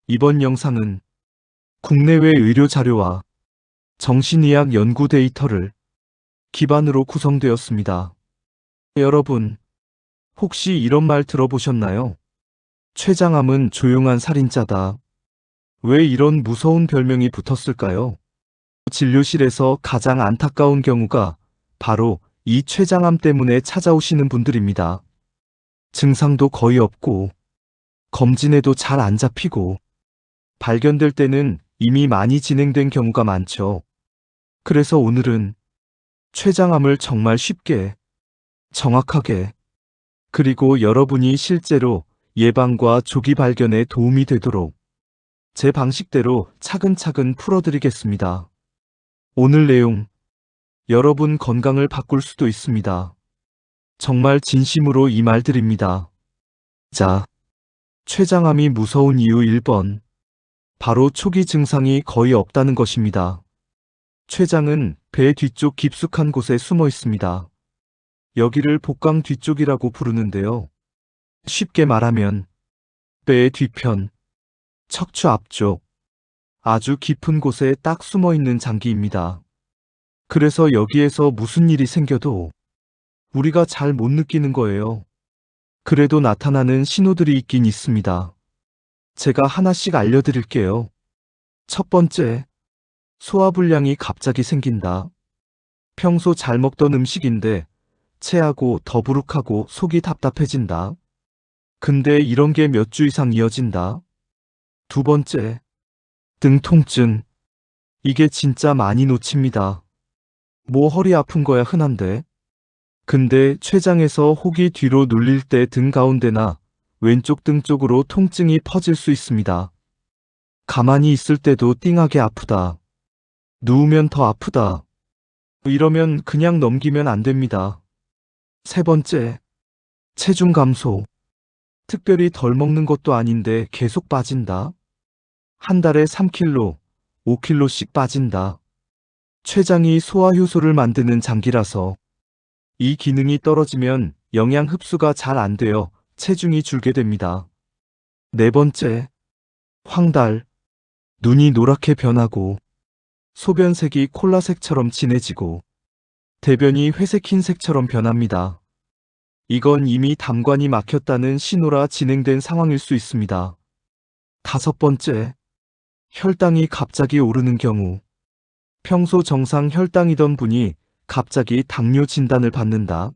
이번 영상은 국내외 의료 자료와 정신의학 연구 데이터를 기반으로 구성되었습니다. 여러분, 혹시 이런 말 들어보셨나요? 췌장암은 조용한 살인자다. 왜 이런 무서운 별명이 붙었을까요? 진료실에서 가장 안타까운 경우가 바로 이 췌장암 때문에 찾아오시는 분들입니다. 증상도 거의 없고, 검진에도 잘 안 잡히고, 발견될 때는 이미 많이 진행된 경우가 많죠. 그래서 오늘은 췌장암을 정말 쉽게, 정확하게, 그리고 여러분이 실제로 예방과 조기 발견에 도움이 되도록 제 방식대로 차근차근 풀어드리겠습니다. 오늘 내용, 여러분 건강을 바꿀 수도 있습니다. 정말 진심으로 이 말 드립니다. 자, 췌장암이 무서운 이유 1번. 바로 초기 증상이 거의 없다는 것입니다. 췌장은 배 뒤쪽 깊숙한 곳에 숨어 있습니다. 여기를 복강 뒤쪽이라고 부르는데요. 쉽게 말하면 뼈의 뒤편, 척추 앞쪽, 아주 깊은 곳에 딱 숨어 있는 장기입니다. 그래서 여기에서 무슨 일이 생겨도 우리가 잘 못 느끼는 거예요. 그래도 나타나는 신호들이 있긴 있습니다. 제가 하나씩 알려드릴게요. 첫 번째, 소화불량이 갑자기 생긴다. 평소 잘 먹던 음식인데 체하고 더부룩하고 속이 답답해진다. 근데 이런 게 몇 주 이상 이어진다. 두 번째, 등 통증. 이게 진짜 많이 놓칩니다. 뭐 허리 아픈 거야 흔한데. 근데 췌장에서 혹이 뒤로 눌릴 때 등 가운데나 왼쪽 등 쪽으로 통증이 퍼질 수 있습니다. 가만히 있을 때도 띵하게 아프다. 누우면 더 아프다. 이러면 그냥 넘기면 안 됩니다. 세 번째, 체중 감소. 특별히 덜 먹는 것도 아닌데 계속 빠진다. 한 달에 3kg, 5kg씩 빠진다. 췌장이 소화효소를 만드는 장기라서 이 기능이 떨어지면 영양 흡수가 잘 안 되어 체중이 줄게 됩니다. 네 번째, 황달. 눈이 노랗게 변하고 소변색이 콜라색처럼 진해지고 대변이 회색 흰색처럼 변합니다. 이건 이미 담관이 막혔다는 신호라 진행된 상황일 수 있습니다. 다섯 번째, 혈당이 갑자기 오르는 경우. 평소 정상 혈당이던 분이 갑자기 당뇨 진단을 받는다.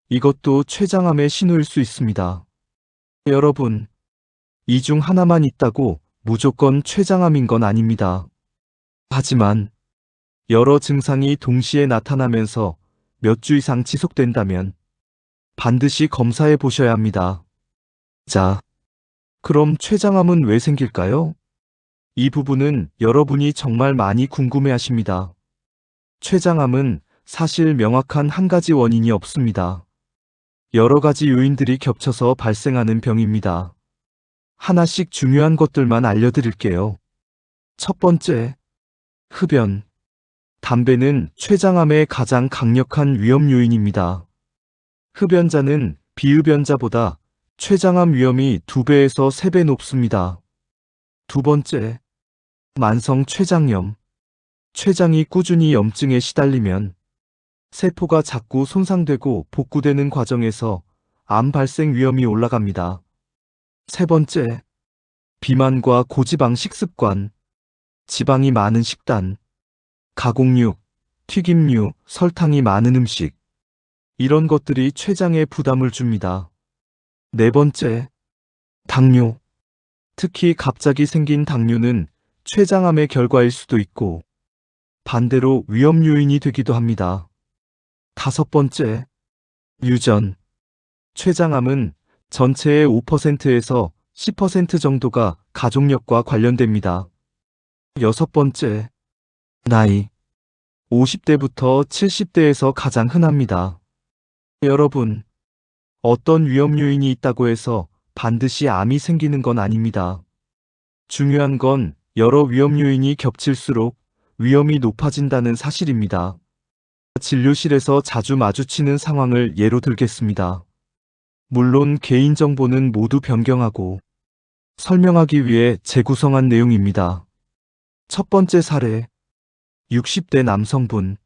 이것도 췌장암의 신호일 수 있습니다. 여러분, 이 중 하나만 있다고 무조건 췌장암인 건 아닙니다. 하지만 여러 증상이 동시에 나타나면서 몇 주 이상 지속된다면 반드시 검사해 보셔야 합니다. 자, 그럼 췌장암은 왜 생길까요? 이 부분은 여러분이 정말 많이 궁금해 하십니다. 췌장암은 사실 명확한 한 가지 원인이 없습니다. 여러 가지 요인들이 겹쳐서 발생하는 병입니다. 하나씩 중요한 것들만 알려드릴게요. 첫 번째, 흡연. 담배는 췌장암의 가장 강력한 위험 요인입니다. 흡연자는 비흡연자보다 췌장암 위험이 2배에서 3배 높습니다. 두 번째, 만성 췌장염. 췌장이 꾸준히 염증에 시달리면 세포가 자꾸 손상되고 복구되는 과정에서 암 발생 위험이 올라갑니다. 세 번째, 비만과 고지방 식습관. 지방이 많은 식단, 가공육, 튀김류, 설탕이 많은 음식. 이런 것들이 췌장에 부담을 줍니다. 네 번째, 당뇨. 특히 갑자기 생긴 당뇨는 췌장암의 결과일 수도 있고 반대로 위험 요인이 되기도 합니다. 다섯 번째, 유전. 췌장암은 전체의 5%에서 10% 정도가 가족력과 관련됩니다. 여섯 번째, 나이. 50대부터 70대에서 가장 흔합니다. 여러분, 어떤 위험 요인이 있다고 해서 반드시 암이 생기는 건 아닙니다. 중요한 건 여러 위험 요인이 겹칠수록 위험이 높아진다는 사실입니다. 진료실에서 자주 마주치는 상황을 예로 들겠습니다. 물론 개인정보는 모두 변경하고 설명하기 위해 재구성한 내용입니다. 첫 번째 사례. 60대 남성분.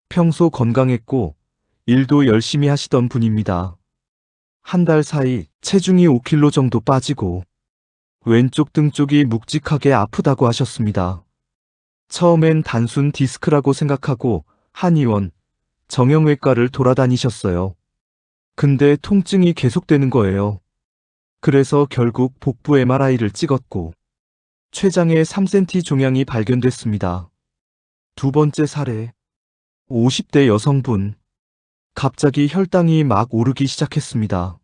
평소 건강했고 일도 열심히 하시던 분입니다. 한 달 사이 체중이 5kg 정도 빠지고 왼쪽 등 쪽이 묵직하게 아프다고 하셨습니다. 처음엔 단순 디스크라고 생각하고 한의원, 정형외과를 돌아다니셨어요. 근데 통증이 계속되는 거예요. 그래서 결국 복부 MRI를 찍었고 췌장에 3cm 종양이 발견됐습니다. 두 번째 사례. 50대 여성분. 갑자기 혈당이 막 오르기 시작했습니다.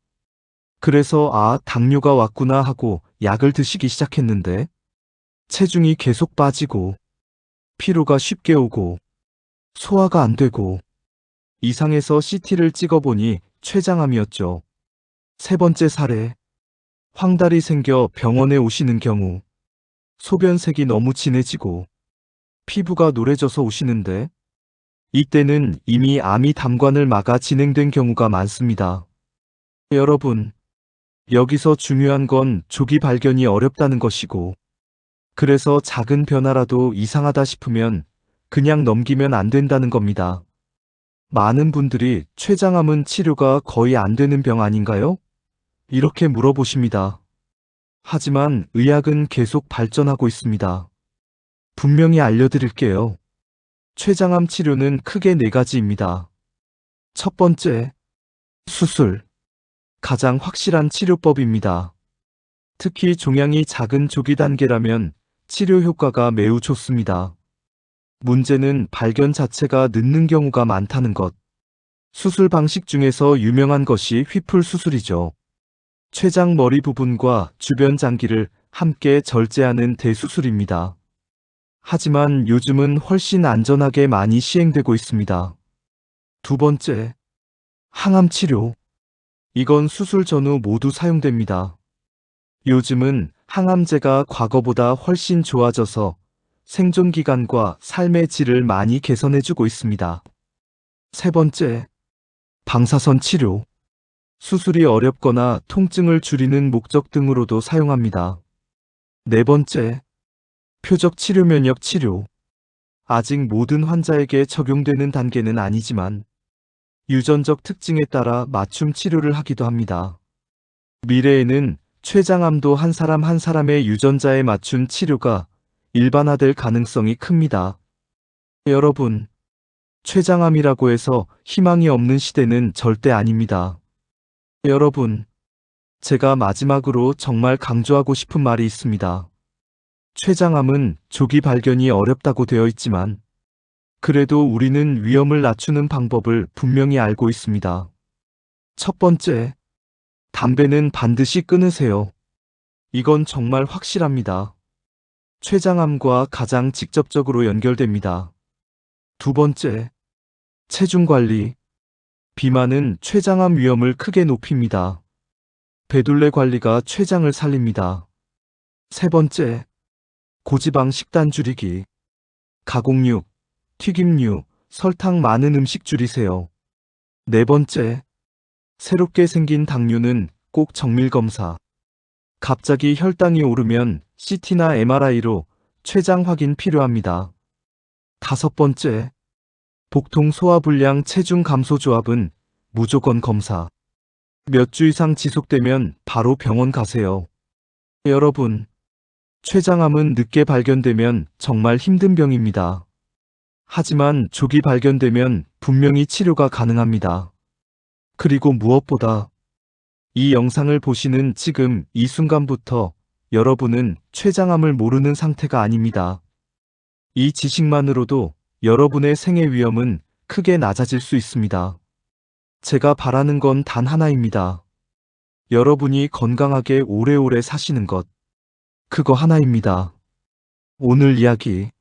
그래서 당뇨가 왔구나 하고 약을 드시기 시작했는데 체중이 계속 빠지고 피로가 쉽게 오고 소화가 안 되고 이상해서 CT를 찍어보니 췌장암이었죠. 세 번째 사례. 황달이 생겨 병원에 오시는 경우 소변색이 너무 진해지고 피부가 노래져서 오시는데 이때는 이미 암이 담관을 막아 진행된 경우가 많습니다. 여러분, 여기서 중요한 건 조기 발견이 어렵다는 것이고, 그래서 작은 변화라도 이상하다 싶으면 그냥 넘기면 안 된다는 겁니다. 많은 분들이 췌장암은 치료가 거의 안 되는 병 아닌가요? 이렇게 물어보십니다. 하지만 의학은 계속 발전하고 있습니다. 분명히 알려드릴게요. 췌장암 치료는 크게 4가지입니다. 첫 번째, 수술. 가장 확실한 치료법입니다. 특히 종양이 작은 조기 단계라면 치료 효과가 매우 좋습니다. 문제는 발견 자체가 늦는 경우가 많다는 것. 수술 방식 중에서 유명한 것이 휘풀 수술이죠. 췌장 머리 부분과 주변 장기를 함께 절제하는 대수술입니다. 하지만 요즘은 훨씬 안전하게 많이 시행되고 있습니다. 두 번째, 항암 치료. 이건 수술 전후 모두 사용됩니다. 요즘은 항암제가 과거보다 훨씬 좋아져서 생존 기간과 삶의 질을 많이 개선해주고 있습니다. 세 번째, 방사선 치료. 수술이 어렵거나 통증을 줄이는 목적 등으로도 사용합니다. 네 번째, 표적 치료 면역 치료. 아직 모든 환자에게 적용되는 단계는 아니지만 유전적 특징에 따라 맞춤 치료를 하기도 합니다. 미래에는 췌장암도 한 사람 한 사람의 유전자에 맞춘 치료가 일반화될 가능성이 큽니다. 여러분, 췌장암이라고 해서 희망이 없는 시대는 절대 아닙니다. 여러분, 제가 마지막으로 정말 강조하고 싶은 말이 있습니다. 췌장암은 조기 발견이 어렵다고 되어 있지만 그래도 우리는 위험을 낮추는 방법을 분명히 알고 있습니다. 첫 번째, 담배는 반드시 끊으세요. 이건 정말 확실합니다. 췌장암과 가장 직접적으로 연결됩니다. 두 번째, 체중 관리. 비만은 췌장암 위험을 크게 높입니다. 배둘레 관리가 췌장을 살립니다. 세 번째, 고지방 식단 줄이기. 가공육, 튀김류, 설탕 많은 음식 줄이세요. 네 번째, 새롭게 생긴 당뇨는 꼭 정밀 검사. 갑자기 혈당이 오르면 CT나 MRI로 췌장 확인 필요합니다. 다섯 번째, 복통 소화불량 체중 감소 조합은 무조건 검사. 몇 주 이상 지속되면 바로 병원 가세요. 여러분, 췌장암은 늦게 발견되면 정말 힘든 병입니다. 하지만 조기 발견되면 분명히 치료가 가능합니다. 그리고 무엇보다 이 영상을 보시는 지금 이 순간부터 여러분은 췌장암을 모르는 상태가 아닙니다. 이 지식만으로도 여러분의 생애 위험은 크게 낮아질 수 있습니다. 제가 바라는 건 단 하나입니다. 여러분이 건강하게 오래오래 사시는 것. 그거 하나입니다. 오늘 이야기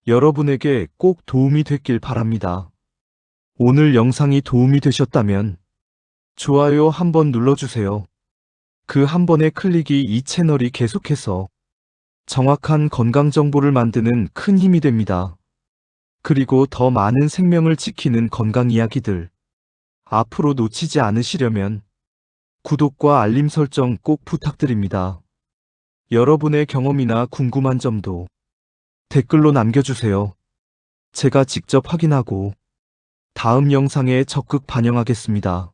여러분에게 꼭 도움이 됐길 바랍니다. 오늘 영상이 도움이 되셨다면 좋아요 한번 눌러주세요. 그 한 번의 클릭이 이 채널이 계속해서 정확한 건강 정보를 만드는 큰 힘이 됩니다. 그리고 더 많은 생명을 지키는 건강 이야기들 앞으로 놓치지 않으시려면 구독과 알림 설정 꼭 부탁드립니다. 여러분의 경험이나 궁금한 점도 댓글로 남겨주세요. 제가 직접 확인하고 다음 영상에 적극 반영하겠습니다.